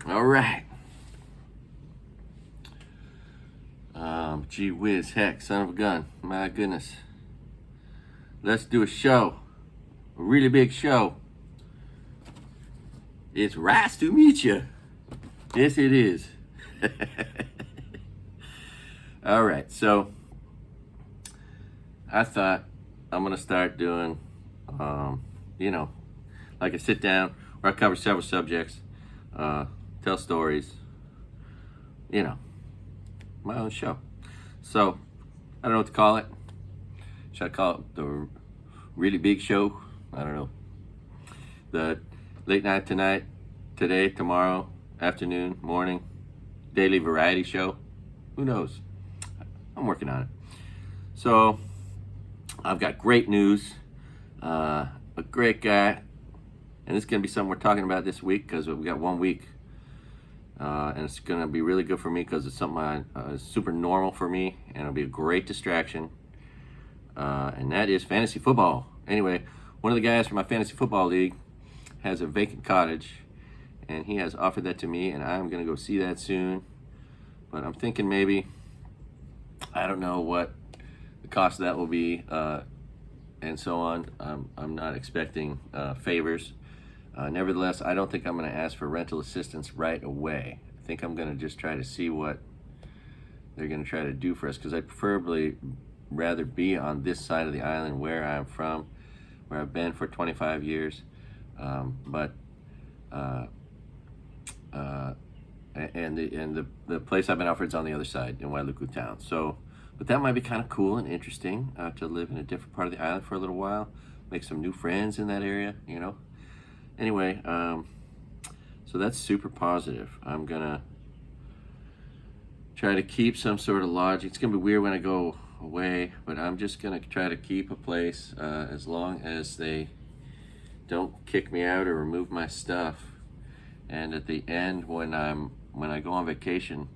All right. Gee whiz, heck, son of a gun. My goodness. Let's do a show. A really big show. It's nice to meet you. Yes, it is. All right, so I thought I'm going to start doing, like a sit down where I cover several subjects, tell stories, my own show. So I don't know what to call it. Should I call it the really big show? I don't know. The late night tonight, today, tomorrow, afternoon, morning, daily variety show. Who knows? I'm working on it. So I've got great news. A great guy. And it's going to be something we're talking about this week because we got 1 week. And it's going to be really good for me because it's something super normal for me. And it'll be a great distraction. And that is fantasy football. Anyway, one of the guys from my fantasy football league has a vacant cottage. And he has offered that to me. And I'm going to go see that soon. But I'm thinking maybe, I don't know what the cost of that will be. And so on. I'm not expecting favors. Nevertheless, I don't think I'm going to ask for rental assistance right away. I think I'm going to just try to see what they're going to try to do for us, because I'd preferably rather be on this side of the island where I'm from, where I've been for 25 years. But the place I've been offered is on the other side in Wailuku town. So, but that might be kind of cool and interesting to live in a different part of the island for a little while, make some new friends in that area, Anyway, so that's super positive. I'm gonna try to keep some sort of logic. It's gonna be weird when I go away, but I'm just gonna try to keep a place as long as they don't kick me out or remove my stuff. And at the end, when I go on vacation,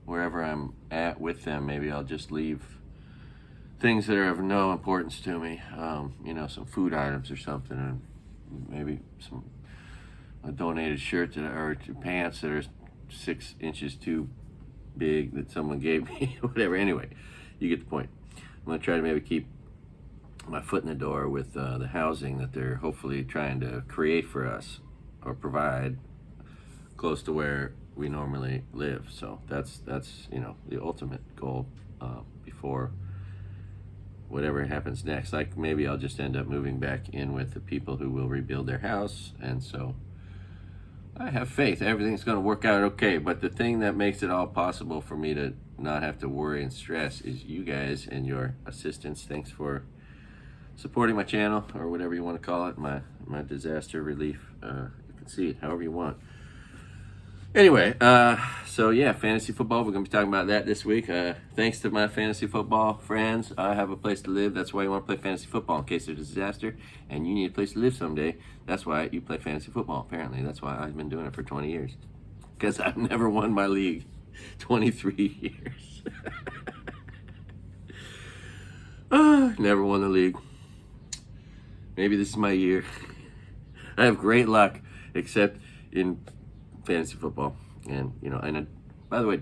wherever I'm at with them, maybe I'll just leave things that are of no importance to me. Some food items or something, and maybe a donated shirt or pants that are 6 inches too big that someone gave me. Whatever. Anyway, you get the point. I'm gonna try to maybe keep my foot in the door with the housing that they're hopefully trying to create for us or provide close to where we normally live. So that's the ultimate goal before whatever happens next. Like maybe I'll just end up moving back in with the people who will rebuild their house. And so I have faith everything's going to work out okay. But the thing that makes it all possible for me to not have to worry and stress is you guys and your assistance. Thanks for supporting my channel, or whatever you want to call it, my disaster relief. You can see it however you want. Anyway, so yeah, fantasy football. We're going to be talking about that this week. Thanks to my fantasy football friends, I have a place to live. That's why you want to play fantasy football, in case there's a disaster and you need a place to live someday. That's why you play fantasy football, apparently. That's why I've been doing it for 20 years. Because I've never won my league. 23 years. Never won the league. Maybe this is my year. I have great luck, except in fantasy football. And by the way,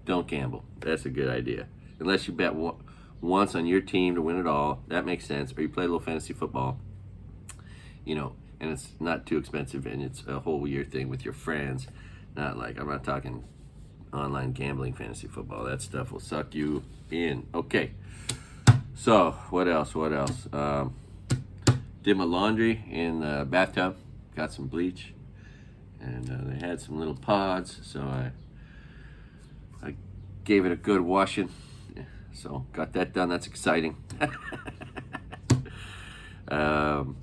don't gamble. That's a good idea, unless you bet once on your team to win it all. That makes sense. Or you play a little fantasy football, and it's not too expensive, and it's a whole year thing with your friends. Not like, I'm not talking online gambling fantasy football. That stuff will suck you in. Okay, so what else did my laundry in the bathtub, got some bleach, and they had some little pods, so I gave it a good washing. Yeah, so got that done. That's exciting. I'm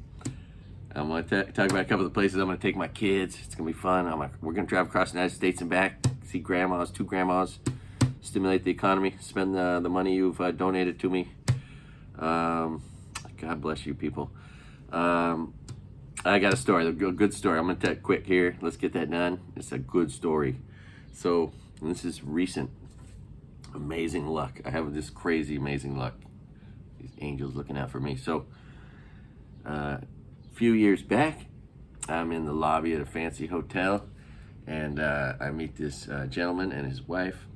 going to talk about a couple of the places I'm going to take my kids. It's going to be fun. We're going to drive across the United States and back, see grandmas, 2 grandmas, stimulate the economy, spend the money you've donated to me. God bless you people. I got a story, a good story. I'm going to tell it quick here. Let's get that done. It's a good story. So this is recent. Amazing luck. I have this crazy amazing luck. These angels looking out for me. So a few years back, I'm in the lobby at a fancy hotel, And I meet this gentleman and his wife,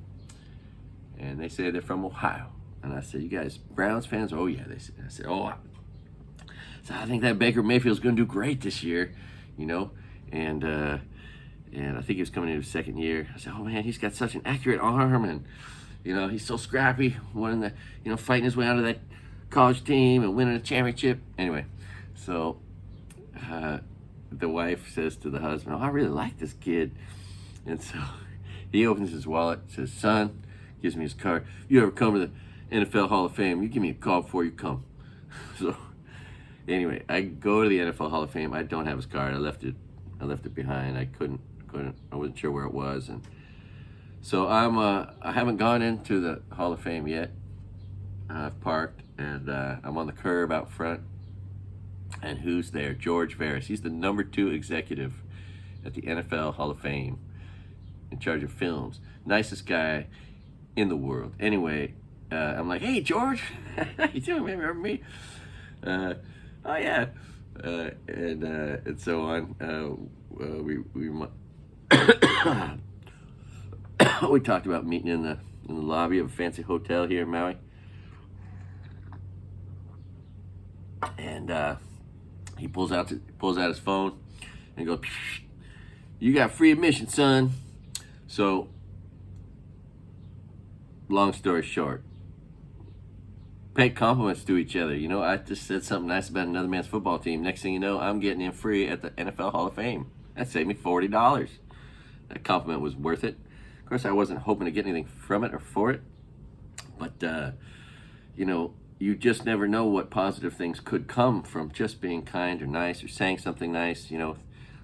and they say they're from Ohio. And I said, "You guys Browns fans?" "Oh yeah." They said. I said, "Oh, so I think that Baker Mayfield's going to do great this year, you know." And I think he was coming into his second year. I said, "Oh man, he's got such an accurate arm, and you know, he's so scrappy, fighting his way out of that college team and winning a championship." Anyway, so the wife says to the husband, "Oh, I really like this kid." And so he opens his wallet, says, "Son," gives me his card, "you ever come to the NFL Hall of Fame, you give me a call before you come." So anyway, I go to the NFL Hall of Fame. I don't have his card. I left it behind. I wasn't sure where it was. And so I haven't gone into the Hall of Fame yet. I've parked, and I'm on the curb out front. And who's there? George Veras. He's the number 2 executive at the NFL Hall of Fame, in charge of films. Nicest guy in the world. Anyway, I'm like, "Hey, George, how you doing, man? Remember me?" "Oh yeah," and so on. We talked about meeting in the lobby of a fancy hotel here in Maui, and he pulls out his phone and goes, "You got free admission, son." So, long story short, pay compliments to each other. You know, I just said something nice about another man's football team. Next thing you know, I'm getting in free at the NFL Hall of Fame. That saved me $40. That compliment was worth it. Of course, I wasn't hoping to get anything from it or for it, but you know, you just never know what positive things could come from just being kind or nice or saying something nice. You know,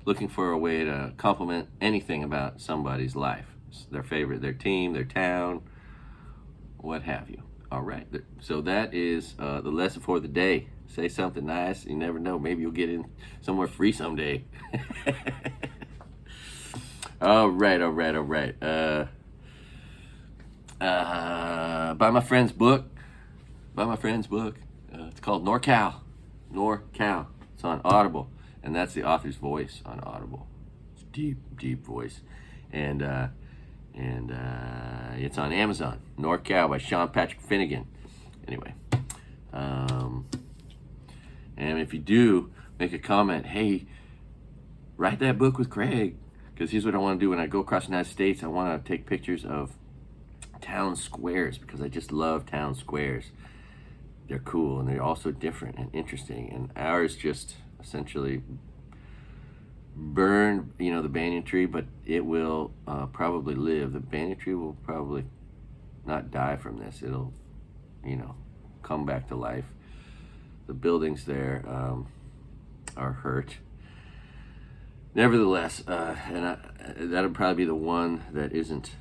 looking for a way to compliment anything about somebody's life, their favorite, their team, their town, what have you. All right, so that is the lesson for the day. Say something nice. You never know. Maybe you'll get in somewhere free someday. All right. Buy my friend's book. It's called NorCal. It's on Audible, and that's the author's voice on Audible. It's deep voice, and it's on Amazon. NorCal by Sean Patrick Finnegan. Anyway, and if you do, make a comment. Hey, write that book with Craig, because here's what I want to do when I go across the United States. I want to take pictures of town squares, because I just love town squares. They're cool, and they're also different and interesting. And ours just essentially burned, the banyan tree, but it will probably live. The banyan tree will probably not die from this. It'll, come back to life. The buildings there are hurt. Nevertheless, that'll probably be the one that isn't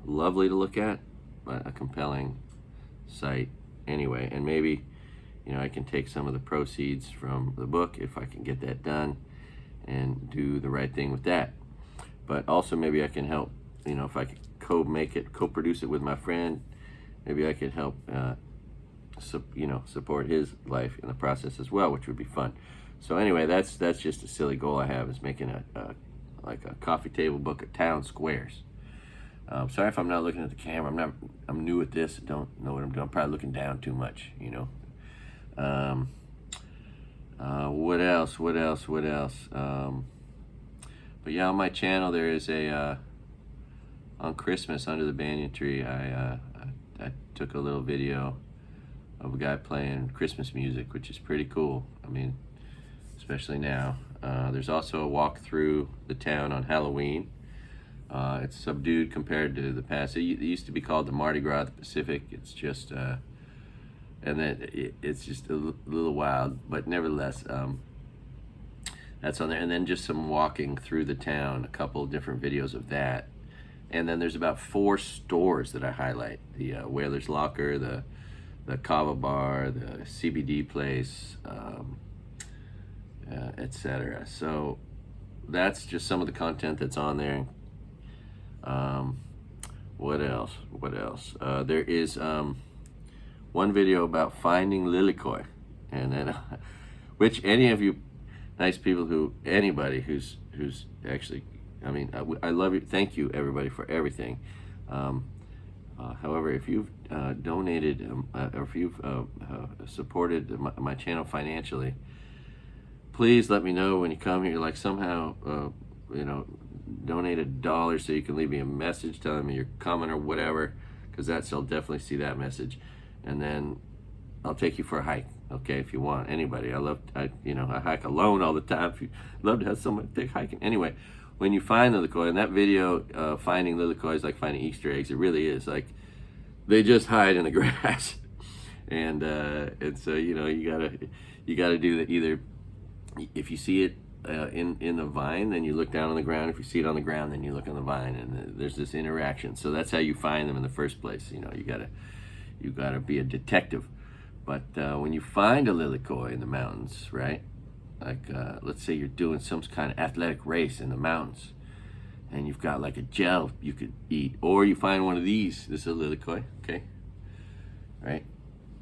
lovely to look at, but a compelling sight anyway. And maybe, I can take some of the proceeds from the book, if I can get that done, and do the right thing with that. But also maybe I can help, if I could co-produce it with my friend, maybe I could help, support his life in the process as well, which would be fun. So anyway, that's just a silly goal I have, is making a coffee table book of town squares. Sorry if I'm not looking at the camera. I'm new at this. Don't know what I'm doing. I'm probably looking down too much, What else? But yeah, on my channel there is on Christmas under the banyan tree, I took a little video of a guy playing Christmas music, which is pretty cool. I mean, especially now. There's also a walk through the town on Halloween. It's subdued compared to the past. It used to be called the Mardi Gras of the Pacific. It's just, and then it's just a little wild, but nevertheless, that's on there. And then just some walking through the town, a couple of different videos of that. And then there's about 4 stores that I highlight: the Whaler's Locker, the Kava Bar, the CBD place, etc. So that's just some of the content that's on there. What else? There is one video about finding Lilikoi, and then which any of you nice people anybody who's actually I mean, I love you. Thank you, everybody, for everything. However, if you've donated or if you've supported my channel financially, please let me know when you come here. Like somehow, donate $1 so you can leave me a message telling me your comment or whatever, because I'll definitely see that message, and then I'll take you for a hike. Okay, if you want, anybody. I hike alone all the time. If you love to have someone take hiking. Anyway, when you find Lilikoi, in that video, finding Lilikoi is like finding Easter eggs. It really is. Like, they just hide in the grass, and so you gotta do that. Either if you see it in the vine, then you look down on the ground. If you see it on the ground, then you look on the vine, and there's this interaction. So that's how you find them in the first place. You gotta be a detective. But when you find a Lilikoi in the mountains, right? Like, let's say you're doing some kind of athletic race in the mountains, and you've got like a gel you could eat, or you find one of these. This is a Lilikoi, okay? Right?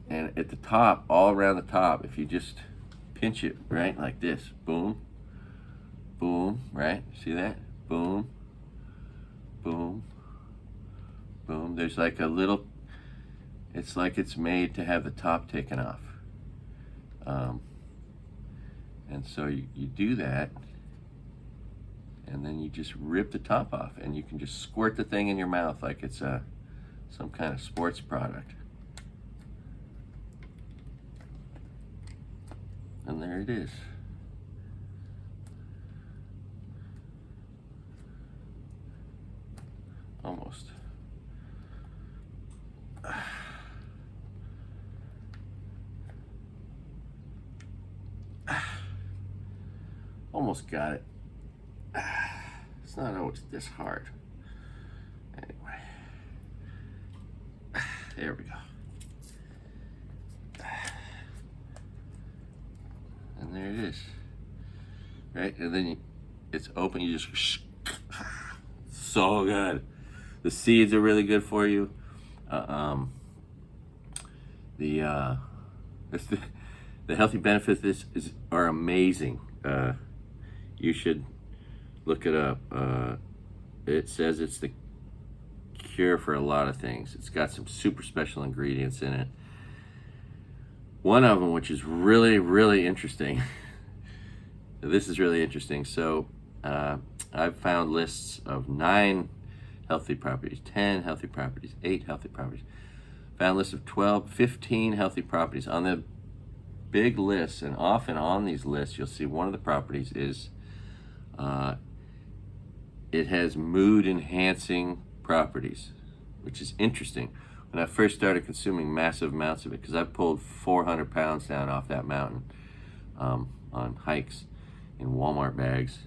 And at the top, all around the top, if you just pinch it, right, like this, boom, boom, right? See that? Boom, boom, boom. There's like a little, it's like it's made to have the top taken off. And so you do that, and then you just rip the top off, and you can just squirt the thing in your mouth like it's some kind of sports product. And there it is. Almost. Almost got it. It's not always this hard. Anyway. There we go. And there it is. Right? And then it's open, you just so good. The seeds are really good for you. The healthy benefits are amazing. You should look it up. It says it's the cure for a lot of things. It's got some super special ingredients in it. One of them, which is really, really interesting. This is really interesting. So I've found lists of 9 healthy properties, 10 healthy properties, 8 healthy properties. Found lists of 12, 15 healthy properties. On the big lists, and often on these lists, you'll see one of the properties is it has mood enhancing properties, which is interesting. When I first started consuming massive amounts of it, because I pulled 400 pounds down off that mountain on hikes in Walmart bags,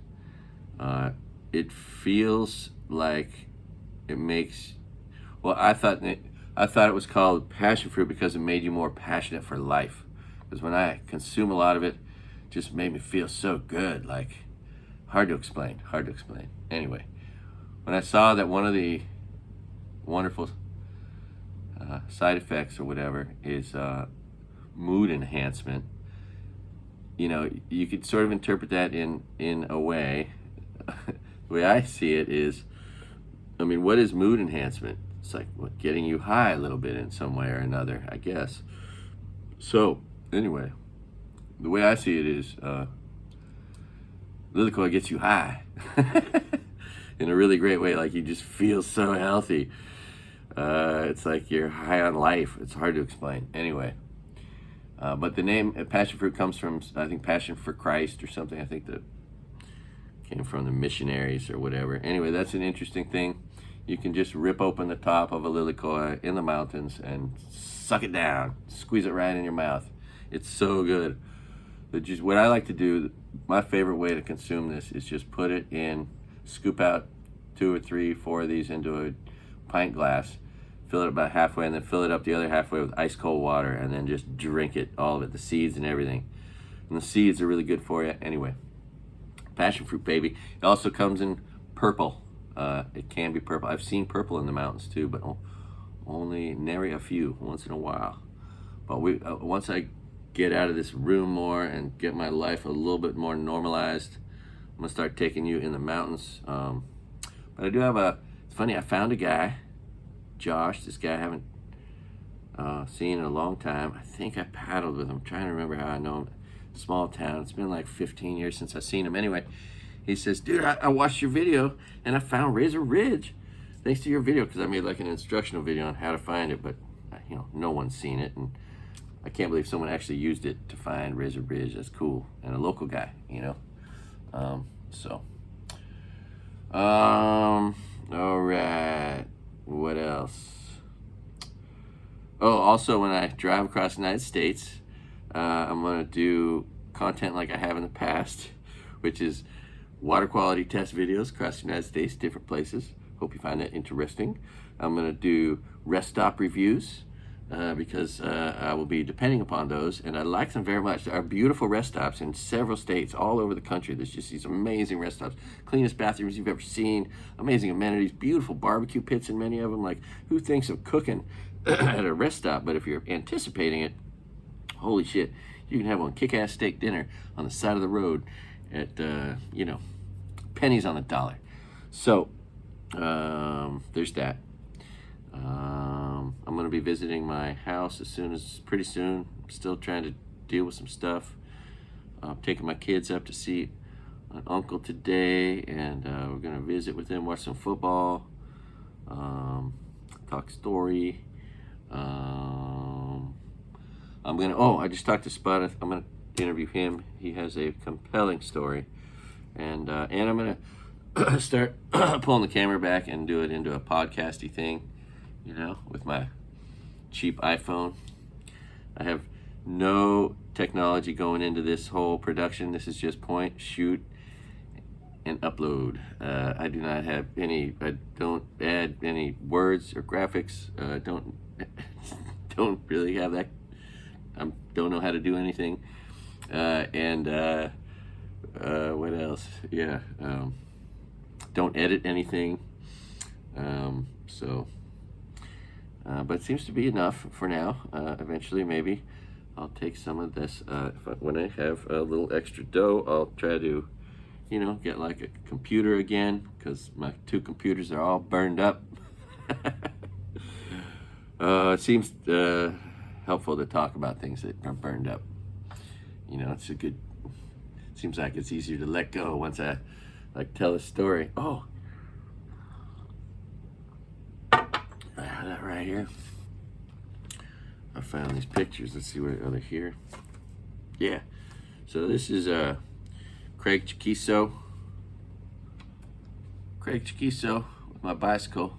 it feels like it makes, well, I thought it was called passion fruit because it made you more passionate for life. Because when I consume a lot of it, it just made me feel so good. Like, hard to explain. Anyway, when I saw that one of the wonderful side effects or whatever is mood enhancement, you could sort of interpret that in a way. The way I see it is, what is mood enhancement? It's like getting you high a little bit in some way or another, I guess. So anyway, the way I see it is, Lilikoi gets you high in a really great way. Like, you just feel so healthy. It's like you're high on life. It's hard to explain. Anyway, but the name passion fruit comes from, I think, Passion for Christ or something. I think that came from the missionaries or whatever. Anyway, that's an interesting thing. You can just rip open the top of a Lilikoi in the mountains and suck it down, squeeze it right in your mouth. It's so good. But just what I like to do, my favorite way to consume this is just put it in, scoop out 2 or 3, 4 of these into a pint glass, fill it about halfway, and then fill it up the other halfway with ice cold water, and then just drink it, all of it, the seeds and everything. And the seeds are really good for you. Anyway, passion fruit, baby. It also comes in purple. It can be purple. I've seen purple in the mountains too, but only nary a few, once in a while. But once I get out of this room more and get my life a little bit more normalized, I'm gonna start taking you in the mountains. But I do have it's funny, I found a guy, Josh, this guy I haven't seen in a long time. I think I paddled with him. I'm trying to remember how I know him. Small town. It's been like 15 years since I've seen him. Anyway, he says, dude, I watched your video and I found Razor Ridge thanks to your video, because I made like an instructional video on how to find it, but no one's seen it, and I can't believe someone actually used it to find Razor Ridge. That's cool. And a local guy, all right, what else? Oh, also, when I drive across the United States, I'm gonna do content like I have in the past, which is water quality test videos across the United States, different places. Hope you find that interesting. I'm gonna do rest stop reviews, because I will be depending upon those, and I like them very much. There are beautiful rest stops in several states all over the country. There's just these amazing rest stops, cleanest bathrooms you've ever seen, amazing amenities, beautiful barbecue pits in many of them. Like, who thinks of cooking at a rest stop? But if you're anticipating it, holy shit, you can have one kick-ass steak dinner on the side of the road at pennies on the dollar. So there's that. I'm going to be visiting my house pretty soon. I'm still trying to deal with some stuff. I'm taking my kids up to see an uncle today, and we're going to visit with him, watch some football, talk story. I just talked to Spud. I'm going to interview him. He has a compelling story. And I'm going to start pulling the camera back and do it into a podcasty thing, with my cheap iPhone. I have no technology going into this whole production. This is just point, shoot, and upload. I do not have I don't add any words or graphics. Don't really have that. I don't know how to do anything. What else? Yeah. Don't edit anything. But it seems to be enough for now. Eventually, maybe I'll take some of this. When I have a little extra dough, I'll try to, get like a computer again, because my 2 computers are all burned up. It seems helpful to talk about things that are burned up. It seems like it's easier to let go once I tell a story. Oh, that right here. I found these pictures. Let's see what are they here. Yeah. So this is Craig-H-Bradley with my bicycle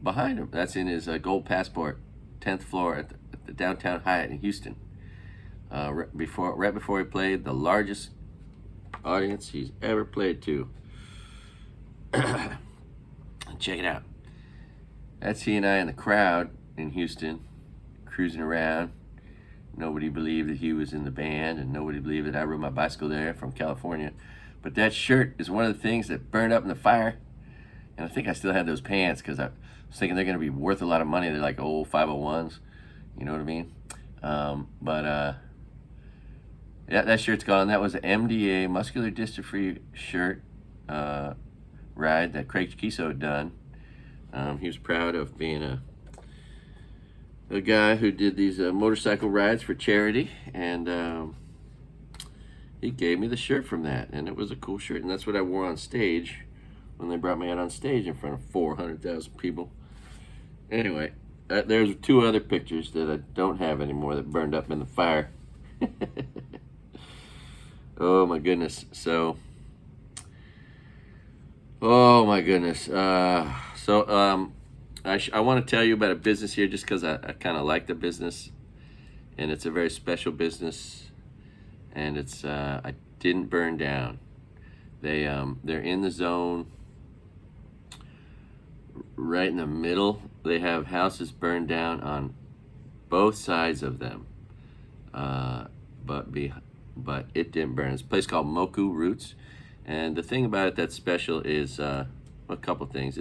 behind him. That's in his gold passport, 10th floor at the downtown Hyatt in Houston. Right before he played the largest audience he's ever played to. Check it out. That's he and I in the crowd in Houston, cruising around. Nobody believed that he was in the band, and nobody believed that I rode my bicycle there from California. But that shirt is one of the things that burned up in the fire. And I think I still had those pants, because I was thinking they're going to be worth a lot of money. They're like old 501s. You know what I mean? Yeah, that shirt's gone. That was an MDA, muscular dystrophy shirt ride that Craig-H-Bradley had done. He was proud of being a guy who did these motorcycle rides for charity, and he gave me the shirt from that, and it was a cool shirt, and that's what I wore on stage when they brought me out on stage in front of 400,000 people. Anyway, there's 2 other pictures that I don't have anymore that burned up in the fire. Oh my goodness. Oh my goodness. I want to tell you about a business here, just because I kind of like the business, and it's a very special business, and it's I didn't burn down. They're in the zone, right in the middle. They have houses burned down on both sides of them, but it didn't burn. It's a place called Moku Roots, and the thing about it that's special is a couple things.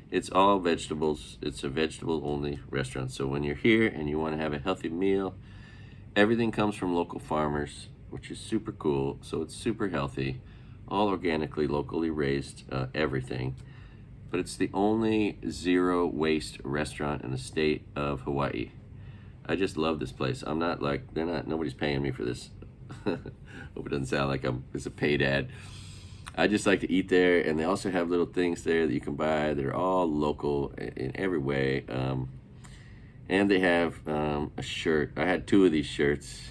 It's all vegetables. It's a vegetable-only restaurant. So when you're here and you want to have a healthy meal, everything comes from local farmers. which is super cool. So it's super healthy, all organically, locally raised, everything. But it's the only zero waste restaurant in the state of Hawaii. I just love this place. I'm not like, nobody's paying me for this. Hope it doesn't sound like it's a paid ad. I just like to eat there, and they also have little things there that you can buy. They're all local in every way. And they have a shirt. I had 2 of these shirts.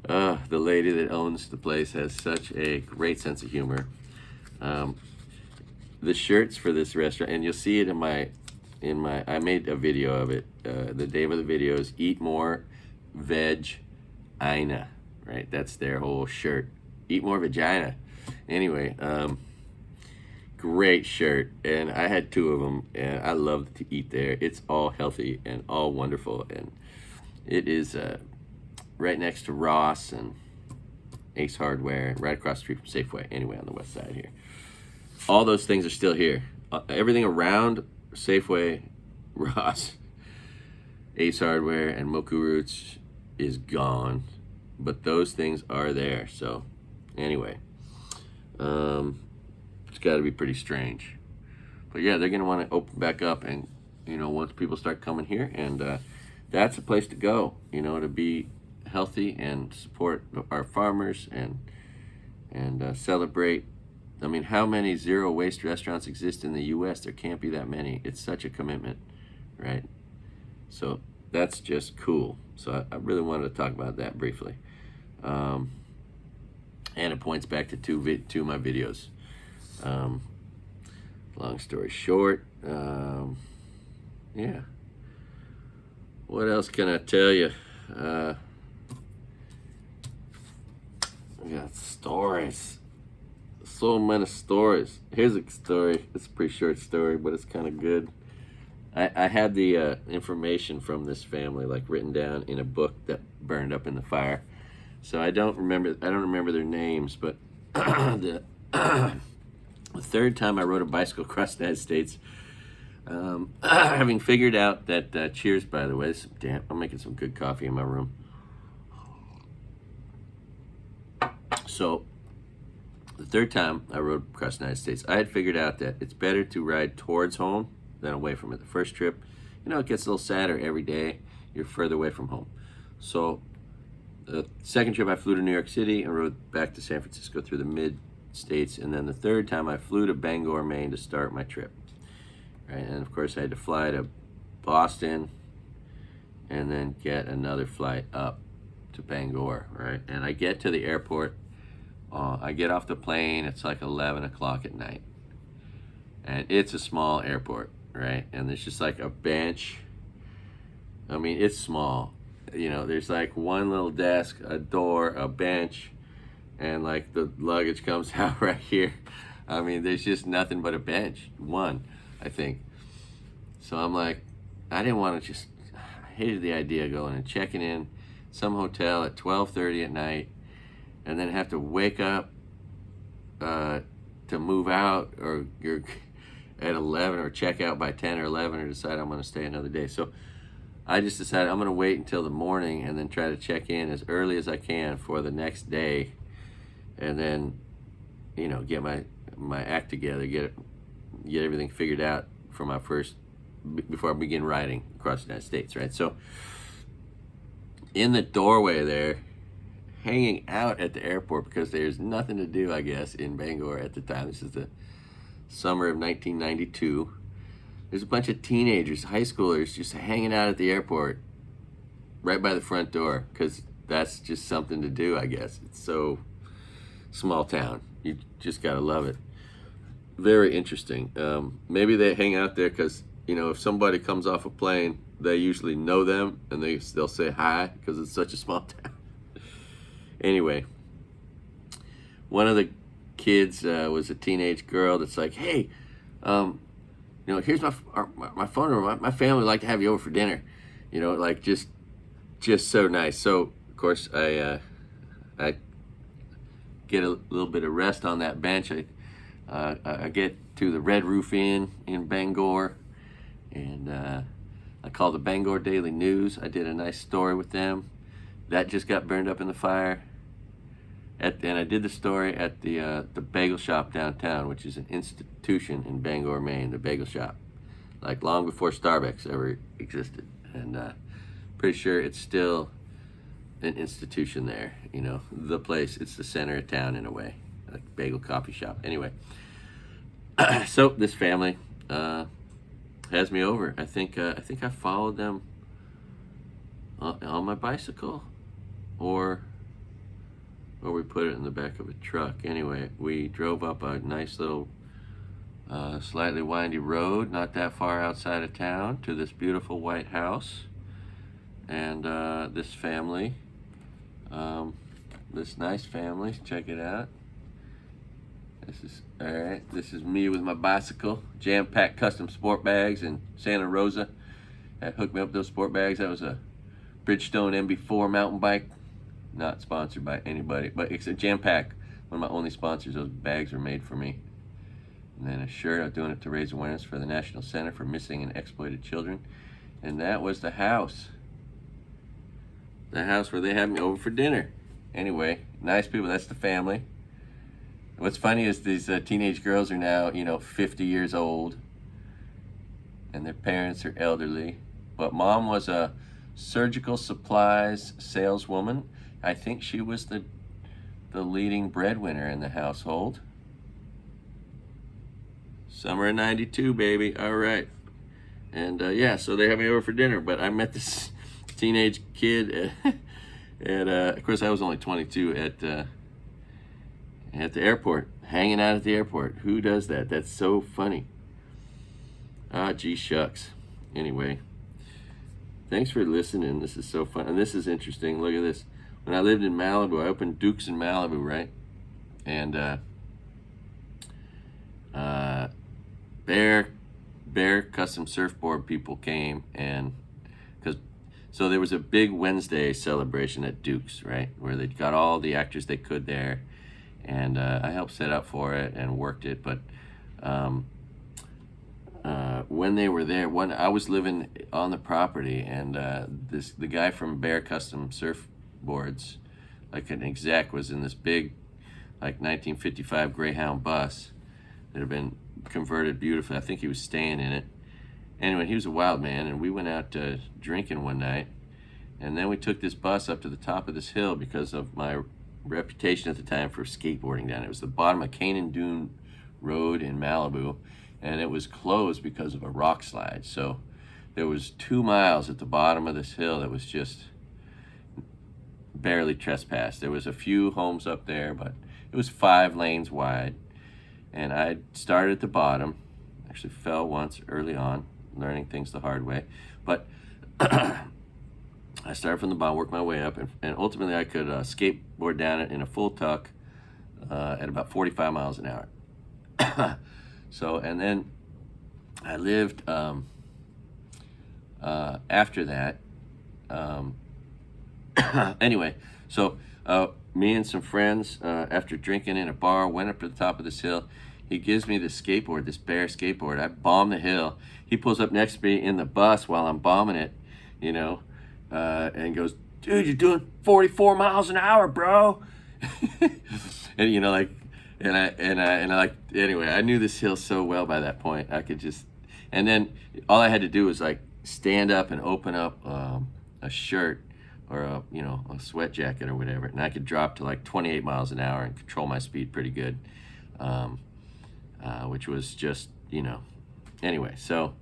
The lady that owns the place has such a great sense of humor. The shirts for this restaurant, and you'll see it in my, I made a video of it. The name of the video is Eat More Veg Ina, right? That's their whole shirt. Eat more vagina. Anyway, great shirt, and I had 2 of them, and I love to eat there. It's all healthy and all wonderful, and it is right next to Ross and Ace Hardware, right across the street from Safeway, anyway, on the west side here. All those things are still here. Everything around Safeway, Ross, Ace Hardware, and Moku Roots is gone, but those things are there. So anyway, it's got to be pretty strange. But yeah, they're going to want to open back up, and once people start coming here, and that's a place to go, to be healthy and support our farmers and celebrate. I mean, how many zero waste restaurants exist in the U.S.? There can't be that many. It's such a commitment, right? So that's just cool. So I really wanted to talk about that briefly. And it points back to two of my videos. Long story short, yeah. What else can I tell you? I got stories. So many stories. Here's a story. It's a pretty short story, but it's kind of good. I had the information from this family written down in a book that burned up in the fire. So I don't remember their names, but the third time I rode a bicycle across the United States, having figured out that cheers, by the way. Damn, I'm making some good coffee in my room. So the third time I rode across the United States, I had figured out that it's better to ride towards home than away from it. The first trip, it gets a little sadder every day. You're further away from home. So the second trip I flew to New York City and rode back to San Francisco through the mid-states. And then the third time I flew to Bangor, Maine to start my trip. Right? And of course I had to fly to Boston and then get another flight up to Bangor, right? And I get to the airport. I get off the plane, it's like 11 o'clock at night. And it's a small airport, right? And there's just like a bench. I mean, it's small. There's like one little desk, a door, a bench, and like the luggage comes out right here. I mean, there's just nothing but a bench. One, I think. So I'm like, I didn't want to I hated the idea of going and checking in some hotel at 12:30 at night, and then have to wake up to move out, or you're at 11, or check out by 10 or 11, or decide I'm going to stay another day. So I just decided I'm going to wait until the morning and then try to check in as early as I can for the next day, and then get my act together, get everything figured out for my first, before I begin riding across the United States, right? So in the doorway there, hanging out at the airport, because there's nothing to do, I guess, in Bangor at the time. This is the summer of 1992. There's a bunch of teenagers, high schoolers, just hanging out at the airport right by the front door, because that's just something to do, I guess. It's so small town. You just gotta love it. Very interesting. Maybe they hang out there because, if somebody comes off a plane, they usually know them, and they'll say hi because it's such a small town. Anyway, one of the kids was a teenage girl that's like, hey, here's my phone number. My family would like to have you over for dinner. Just so nice. So of course I get a little bit of rest on that bench. I get to the Red Roof Inn in Bangor, and I called the Bangor Daily News. I did a nice story with them. That just got burned up in the fire. And I did the story at the bagel shop downtown, which is an institution in Bangor, Maine. The bagel shop, like long before Starbucks ever existed, and pretty sure it's still an institution there. You know, the place. It's the center of town in a way, like bagel coffee shop. Anyway, so this family has me over. I think I followed them on my bicycle, or we put it in the back of a truck. Anyway, we drove up a nice little slightly windy road, not that far outside of town, to this beautiful white house. And this family, this nice family, check it out. This is me with my bicycle, jam-packed custom sport bags in Santa Rosa. That hooked me up with those sport bags. That was a Bridgestone MB4 mountain bike. Not sponsored by anybody, but it's a jam-pack. One of my only sponsors. Those bags were made for me. And then a shirt. I'm doing it to raise awareness for the National Center for Missing and Exploited Children. And that was the house. The house where they had me over for dinner. Anyway, nice people. That's the family. What's funny is these teenage girls are now, 50 years old. And their parents are elderly. But mom was a surgical supplies saleswoman. I think she was the leading breadwinner in the household. Summer of '92, baby. All right. And so they had me over for dinner. But I met this teenage kid at of course I was only 22 at the airport, hanging out at the airport. Who does that? That's so funny. Gee shucks. Anyway, thanks for listening. This is so fun, and this is interesting. Look at this. When I lived in Malibu, I opened Duke's in Malibu, right? And Bear custom surfboard people came, and so there was a big Wednesday celebration at Duke's, right, where they got all the actors they could there, and I helped set up for it and worked it. But when they were there, I was living on the property, and the guy from Bear Custom Surfboards, like an exec, was in this big, like 1955 Greyhound bus that had been converted beautifully. I think he was staying in it. Anyway, he was a wild man, and we went out drinking one night, and then we took this bus up to the top of this hill because of my reputation at the time for skateboarding down. It was the bottom of Canaan Dune Road in Malibu, and it was closed because of a rock slide. So there was 2 miles at the bottom of this hill that was just barely trespassed. There was a few homes up there, but it was 5 lanes wide. And I started at the bottom. Actually fell once early on, learning things the hard way. But I started from the bottom, worked my way up, and ultimately I could skateboard down it in a full tuck at about 45 miles an hour. So, and then I lived after that. Anyway, so me and some friends, after drinking in a bar, went up to the top of this hill. He gives me this skateboard, this Bear skateboard. I bomb the hill. He pulls up next to me in the bus while I'm bombing it, and goes, "Dude, you're doing 44 miles an hour, bro." Anyway, I knew this hill so well by that point. I could just, and then all I had to do was like stand up and open up a shirt or a sweat jacket or whatever, and I could drop to like 28 miles an hour and control my speed pretty good, which was just, anyway. So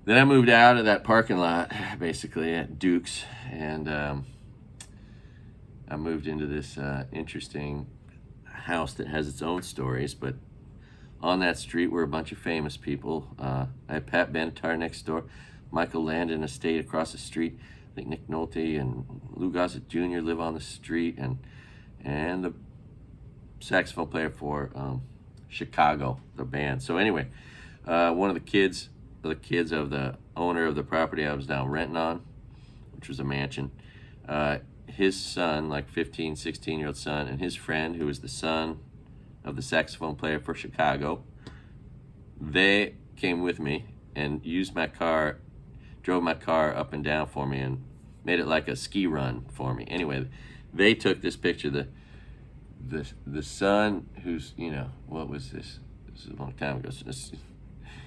then I moved out of that parking lot, basically at Duke's, and I moved into this interesting house that has its own stories. But on that street were a bunch of famous people. I had Pat Benatar next door, Michael Landon Estate across the street. I think Nick Nolte and Lou Gossett Jr. live on the street, and the saxophone player for Chicago, the band. So anyway, one of the kids of the owner of the property I was now renting on, which was a mansion, his son, like 15, 16-year-old son, and his friend, who was the son of the saxophone player for Chicago, they came with me and used my car, drove my car up and down for me, and made it like a ski run for me. Anyway, they took this picture. the son who's, what was this? This is a long time ago. So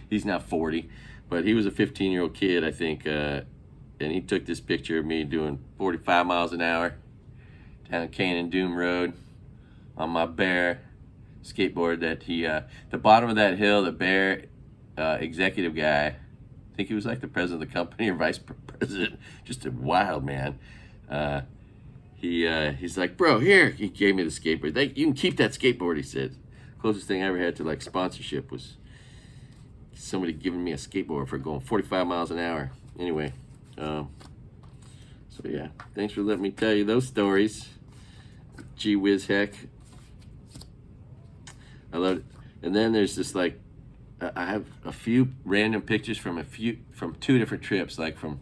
he's now 40, but he was a 15-year-old kid, I think, and he took this picture of me doing 45 miles an hour down Canyon Doom Road on my bear skateboard that the bottom of that hill, the bear executive guy, I think he was like the president of the company or vice president, just a wild man. He's like, bro, here, he gave me the skateboard. You can keep that skateboard, he said. Closest thing I ever had to like sponsorship was somebody giving me a skateboard for going 45 miles an hour. Anyway, so yeah, thanks for letting me tell you those stories. Gee whiz heck. I love it. And then there's this I have a few random pictures from two different trips, like from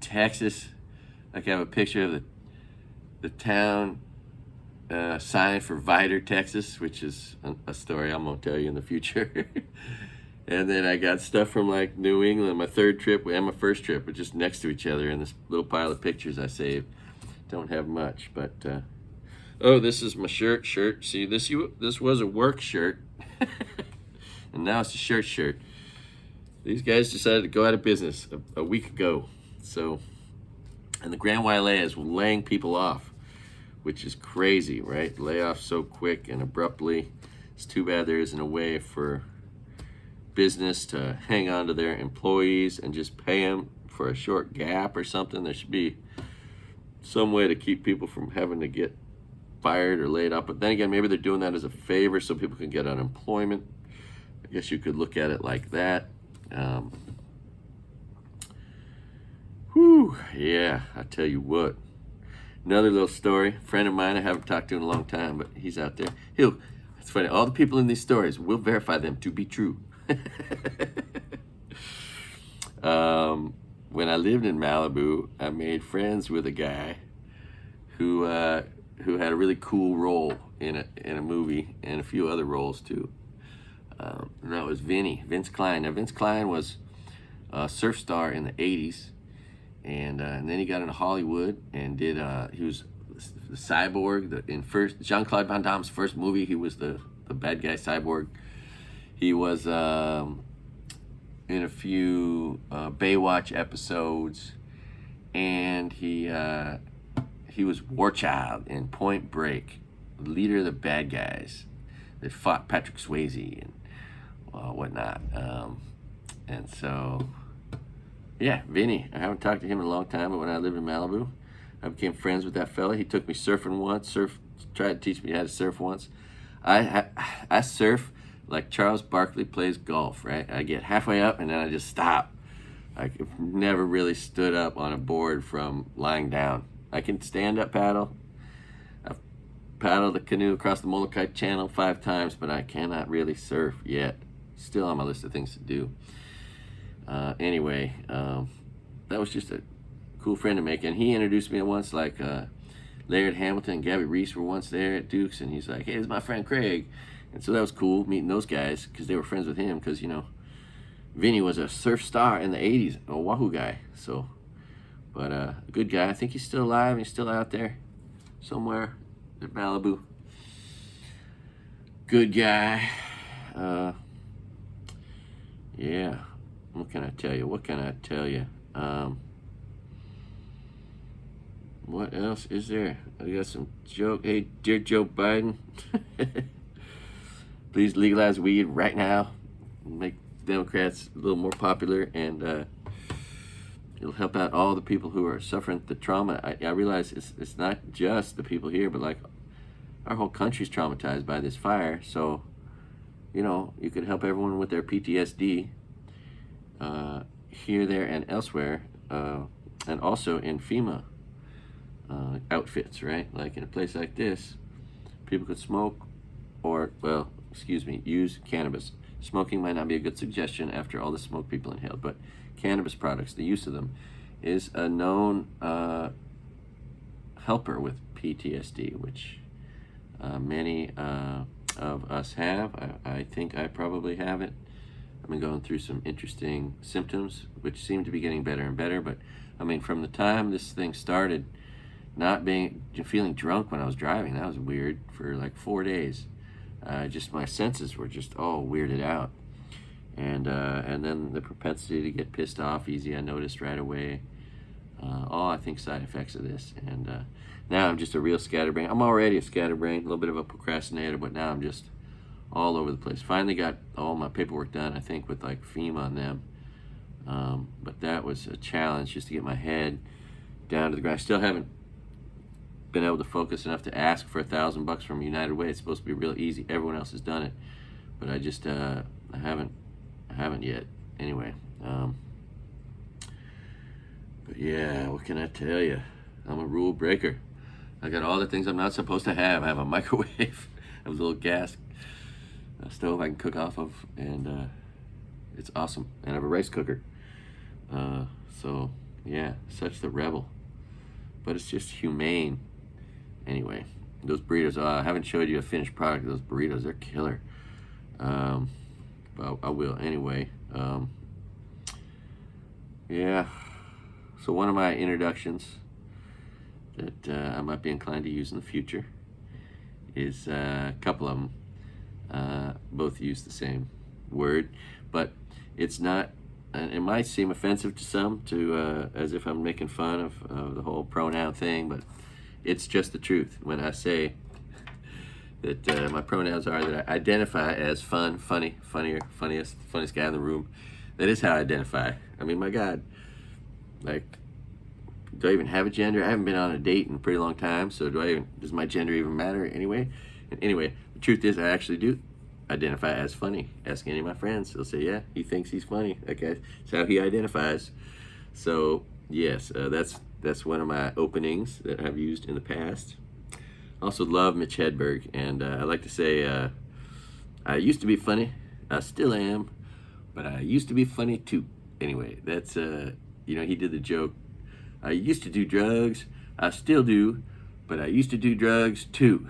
Texas. Like I have a picture of the town sign for Vidor, Texas, which is a story I'm gonna tell you in the future. And then I got stuff from like New England, my third trip and my first trip were just next to each other in this little pile of pictures I saved. Don't have much, but oh, this is my shirt. See, this was a work shirt, and now it's a shirt. These guys decided to go out of business a week ago. So, and the Grand Wailea is laying people off, which is crazy, right? Lay off so quick and abruptly. It's too bad there isn't a way for business to hang on to their employees and just pay them for a short gap or something. There should be some way to keep people from having to get fired or laid off. But then again, maybe they're doing that as a favor so people can get unemployment. I guess you could look at it like that. Yeah, I tell you what. Another little story. A friend of mine I haven't talked to in a long time, but he's out there. It's funny, all the people in these stories, we'll verify them to be true. When I lived in Malibu, I made friends with a guy who had a really cool role in a movie and a few other roles too. And that was Vince Klein. Now Vince Klein was a surf star in the 80s, and then he got into Hollywood and did. He was the cyborg in Jean-Claude Van Damme's first movie. He was the bad guy cyborg. He was in a few Baywatch episodes, and he was War Child in Point Break, leader of the bad guys that fought Patrick Swayze and whatnot. And so, yeah, Vinny. I haven't talked to him in a long time, but when I lived in Malibu, I became friends with that fella. He took me surfing once. Tried to teach me how to surf once. I surf like Charles Barkley plays golf, right? I get halfway up and then I just stop. I've never really stood up on a board from lying down. I can stand up paddle. I've paddled the canoe across the Molokai Channel 5 times, but I cannot really surf yet. Still on my list of things to do. Anyway, that was just a cool friend to make, and he introduced me once, like Laird Hamilton and Gabby Reese were once there at Duke's, and he's like, hey, this is my friend Craig. And so that was cool meeting those guys because they were friends with him because, Vinny was a surf star in the 80s, a Wahoo guy. So, but a good guy. I think he's still alive. He's still out there somewhere at Malibu. Good guy. Yeah. What can I tell you? What else is there? I got some joke. Hey, dear Joe Biden. Please legalize weed right now. Make Democrats a little more popular, and it'll help out all the people who are suffering the trauma. I realize it's not just the people here, but like our whole country's traumatized by this fire. So, you could help everyone with their PTSD here, there, and elsewhere, and also in FEMA outfits, right? Like in a place like this, people could smoke use cannabis. Smoking might not be a good suggestion after all the smoke people inhaled, but cannabis products, the use of them, is a known helper with PTSD, which many of us have. I think I probably have it. I've been going through some interesting symptoms, which seem to be getting better and better, but from the time this thing started not feeling drunk when I was driving. That was weird for like 4 days. Just my senses were just all weirded out. And then the propensity to get pissed off easy, I noticed right away. All, I think, side effects of this. And now I'm just a real scatterbrain. I'm already a scatterbrain, a little bit of a procrastinator, but now I'm just all over the place. Finally got all my paperwork done, I think, with like FEMA on them. But that was a challenge, just to get my head down to the ground. I still haven't been able to focus enough to ask for $1,000 from United Way. It's supposed to be real easy. Everyone else has done it, but I just I haven't yet. Anyway, but yeah, what can I tell you? I'm a rule breaker. I got all the things I'm not supposed to have. I have a microwave. I have a little gas stove I can cook off of, and it's awesome. And I have a rice cooker. So yeah, such the rebel. But it's just humane. Anyway, those burritos, I haven't showed you a finished product of those burritos. They're killer. But I will anyway. Yeah. So one of my introductions that I might be inclined to use in the future is a couple of them. Both use the same word, but it's not. It might seem offensive to some, as if I'm making fun of the whole pronoun thing, but it's just the truth when I say that my pronouns are that I identify as fun, funny, funnier, funniest guy in the room. That is how I identify. I mean, my God, like, do I even have a gender? I haven't been on a date in a pretty long time, so does my gender even matter anyway? And anyway, the truth is I actually do identify as funny. Ask any of my friends, they'll say, yeah, he thinks he's funny. Okay, that's how he identifies. So yes, that's one of my openings that I've used in the past. I also love Mitch Hedberg, and I like to say I used to be funny, I still am, but I used to be funny too. Anyway, that's he did the joke, I used to do drugs, I still do, but I used to do drugs too.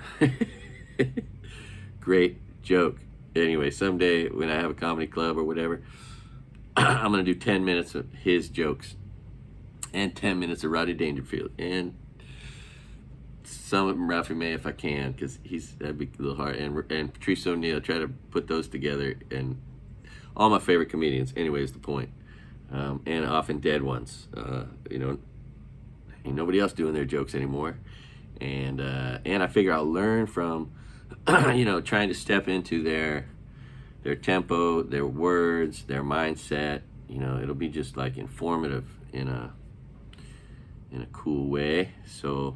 Great joke. Anyway, someday when I have a comedy club or whatever, I'm going to do 10 minutes of his jokes and 10 minutes of Rodney Dangerfield and some of them Ralphie May if I can, because that'd be a little hard, and Patrice O'Neal. Try to put those together, and all my favorite comedians anyway is the point. And often dead ones. Ain't nobody else doing their jokes anymore, and I figure I'll learn from trying to step into their tempo, their words, their mindset. It'll be just like informative in a cool way. So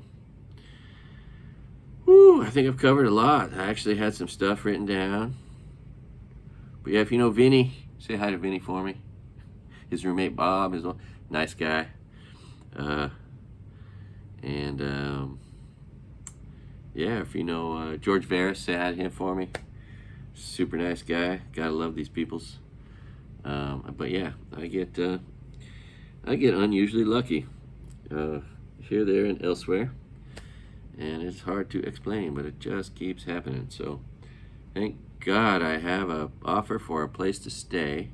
I think I've covered a lot. I actually had some stuff written down. But yeah, if you know Vinny, say hi to Vinny for me. His roommate Bob is a nice guy. Yeah, if you know George Veras, say hi to him for me. Super nice guy. Gotta love these peoples. But yeah, I get unusually lucky here, there, and elsewhere. And it's hard to explain, but it just keeps happening. So thank God I have an offer for a place to stay,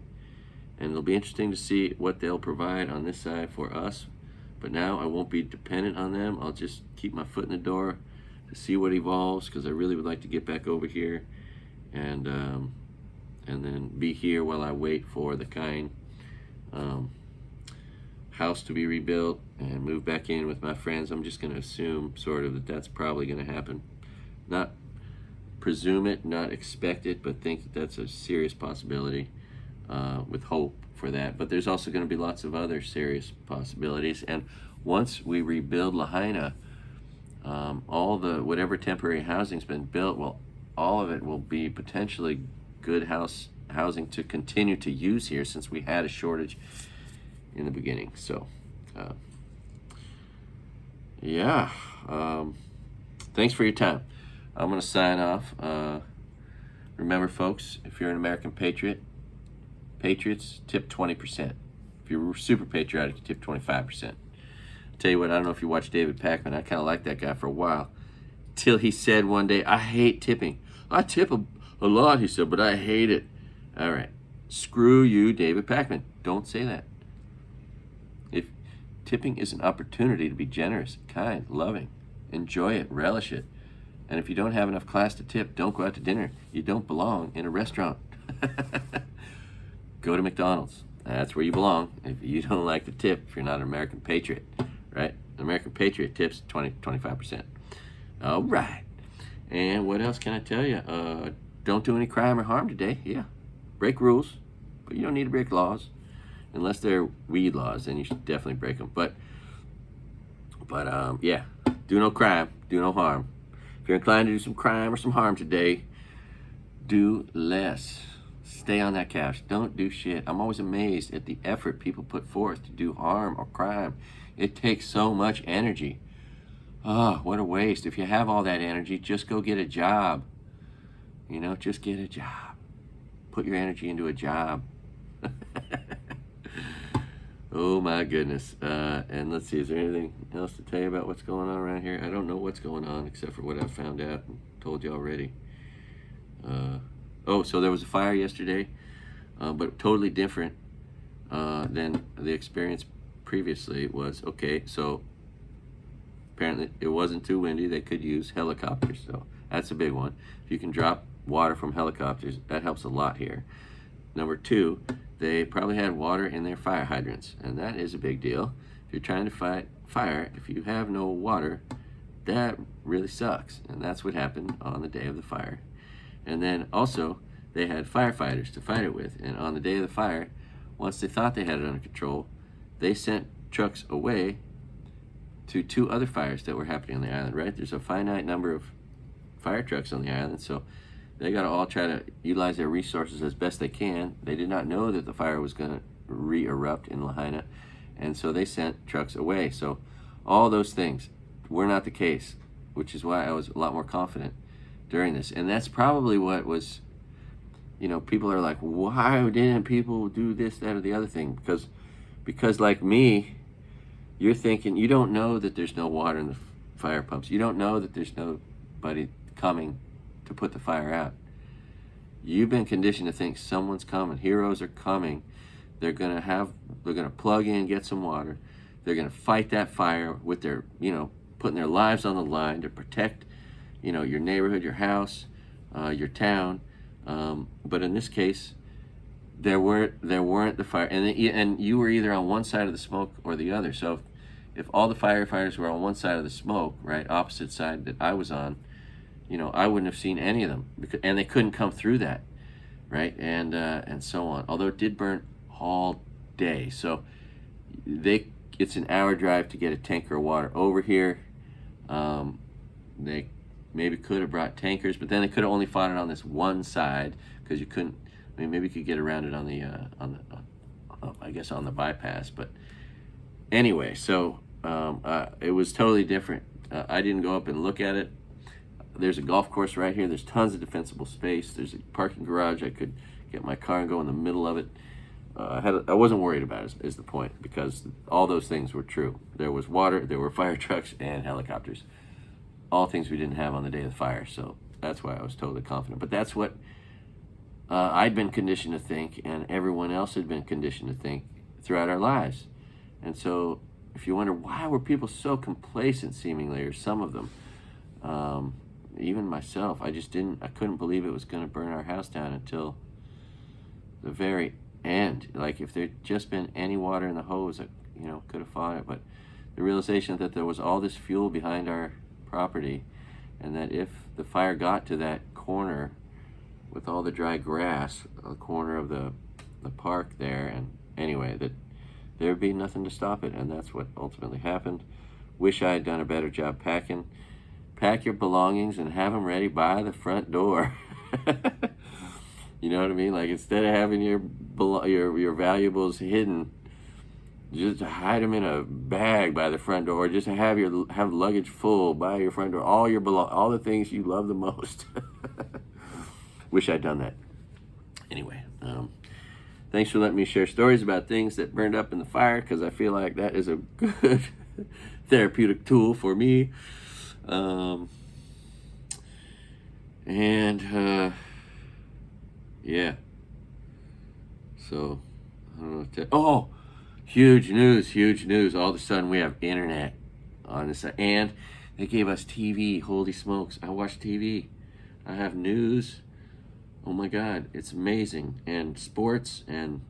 and it'll be interesting to see what they'll provide on this side for us. But now I won't be dependent on them. I'll just keep my foot in the door to see what evolves, because I really would like to get back over here and then be here while I wait for the kind house to be rebuilt and move back in with my friends. I'm just going to assume sort of that that's probably going to happen. Not presume it, not expect it, but think that that's a serious possibility, with hope for that. But there's also going to be lots of other serious possibilities. And once we rebuild Lahaina, all the whatever temporary housing's been built, well, all of it will be potentially good housing to continue to use here, since we had a shortage in the beginning. So thanks for your time. I'm going to sign off. Remember, folks, if you're an American patriot, patriots tip 20%. If you're super patriotic, you tip 25%. I'll tell you what, I don't know if you watch David Pakman. I kind of liked that guy for a while, till he said one day, I hate tipping. I tip a lot, he said, but I hate it. All right, screw you, David Pakman. Don't say that. If Tipping is an opportunity to be generous, kind, loving. Enjoy it, relish it. And if you don't have enough class to tip, don't go out to dinner. You don't belong in a restaurant. Go to McDonald's. That's where you belong. If you don't like the tip, if you're not an American patriot, right? An American patriot tips 25%. All right. And what else can I tell you? Don't do any crime or harm today. Yeah. Break rules, but you don't need to break laws. Unless they're weed laws, then you should definitely break them. But yeah, do no crime, do no harm. If you're inclined to do some crime or some harm today, do less. Stay on that couch. Don't do shit. I'm always amazed at the effort people put forth to do harm or crime. It takes so much energy. Oh, what a waste. If you have all that energy, just go get a job. You know, just get a job. Put your energy into a job. Oh my goodness. And let's see, is there anything else to tell you about what's going on around here? I don't know what's going on except for what I found out and told you already. So there was a fire yesterday, but totally different than the experience previously. It was, okay, so apparently it wasn't too windy. They could use helicopters, so that's a big one. If you can drop water from helicopters, that helps a lot here. Number two, they probably had water in their fire hydrants, and that is a big deal. If you're trying to fight fire, if you have no water, that really sucks, and that's what happened on the day of the fire. And then also, they had firefighters to fight it with, and on the day of the fire, once they thought they had it under control, they sent trucks away to 2 other fires that were happening on the island, right? There's a finite number of fire trucks on the island, so they got to all try to utilize their resources as best they can. They did not know that the fire was going to re-erupt in Lahaina, and so they sent trucks away. So all those things were not the case, which is why I was a lot more confident during this. And that's probably what was, you know, people are like, why didn't people do this, that, or the other thing? Because like me, you're thinking, you don't know that there's no water in the fire pumps. You don't know that there's nobody coming to put the fire out. You've been conditioned to think someone's coming, heroes are coming. They're gonna plug in, get some water. They're gonna fight that fire with their, you know, putting their lives on the line to protect, you know, your neighborhood, your house, your town. But in this case, there weren't the fire, and you were either on one side of the smoke or the other. So if all the firefighters were on one side of the smoke, right, opposite side that I was on, you know, I wouldn't have seen any of them, and they couldn't come through that, right, and so on. Although it did burn all day, so it's an hour drive to get a tanker of water over here. They maybe could have brought tankers, but then they could have only fought it on this one side because you couldn't. I mean, maybe you could get around it on the I guess on the bypass, but anyway, so it was totally different. I didn't go up and look at it. There's a golf course right here. There's tons of defensible space. There's a parking garage. I could get my car and go in the middle of it. I wasn't worried about it, is the point, because all those things were true. There was water, there were fire trucks, and helicopters. All things we didn't have on the day of the fire, so that's why I was totally confident. But that's what I'd been conditioned to think, and everyone else had been conditioned to think throughout our lives. And so if you wonder, why were people so complacent, seemingly, or some of them, even myself, I couldn't believe it was going to burn our house down until the very end. Like, if there'd just been any water in the hose, I, you know, could have fought it. But the realization that there was all this fuel behind our property, and that if the fire got to that corner with all the dry grass, the corner of the park there, and anyway, that there would be nothing to stop it, and that's what ultimately happened. Wish I had done a better job packing. Pack your belongings and have them ready by the front door. You know what I mean? Like, instead of having your valuables hidden, just hide them in a bag by the front door. Just have luggage full by your front door. All the things you love the most. Wish I'd done that. Anyway, thanks for letting me share stories about things that burned up in the fire, because I feel like that is a good therapeutic tool for me. Yeah. So, I don't know what to... Oh! Huge news, huge news. All of a sudden we have internet on this, and they gave us TV. Holy smokes, I watch TV. I have news. Oh my God, it's amazing. And sports, and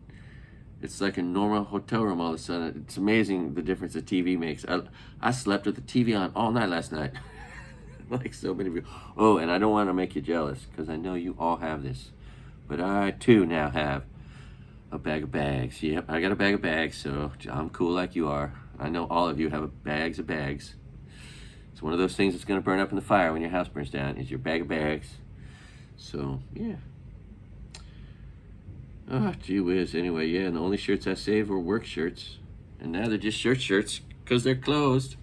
it's like a normal hotel room all of a sudden. It's amazing the difference the TV makes. I slept with the TV on all night last night. Like so many people. Oh, and I don't want to make you jealous because I know you all have this. But I too now have a bag of bags. Yep, I got a bag of bags, so I'm cool like you are. I know all of you have bags of bags. It's one of those things that's going to burn up in the fire when your house burns down, is your bag of bags. So, yeah. Oh, gee whiz. Anyway, yeah, and the only shirts I saved were work shirts. And now they're just shirts because they're closed.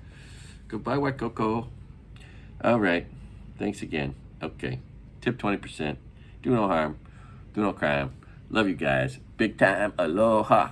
Goodbye, White Cocoa. All right. Thanks again. Okay. Tip 20%. Do no harm. Do no crime. Love you guys. Big time. Aloha.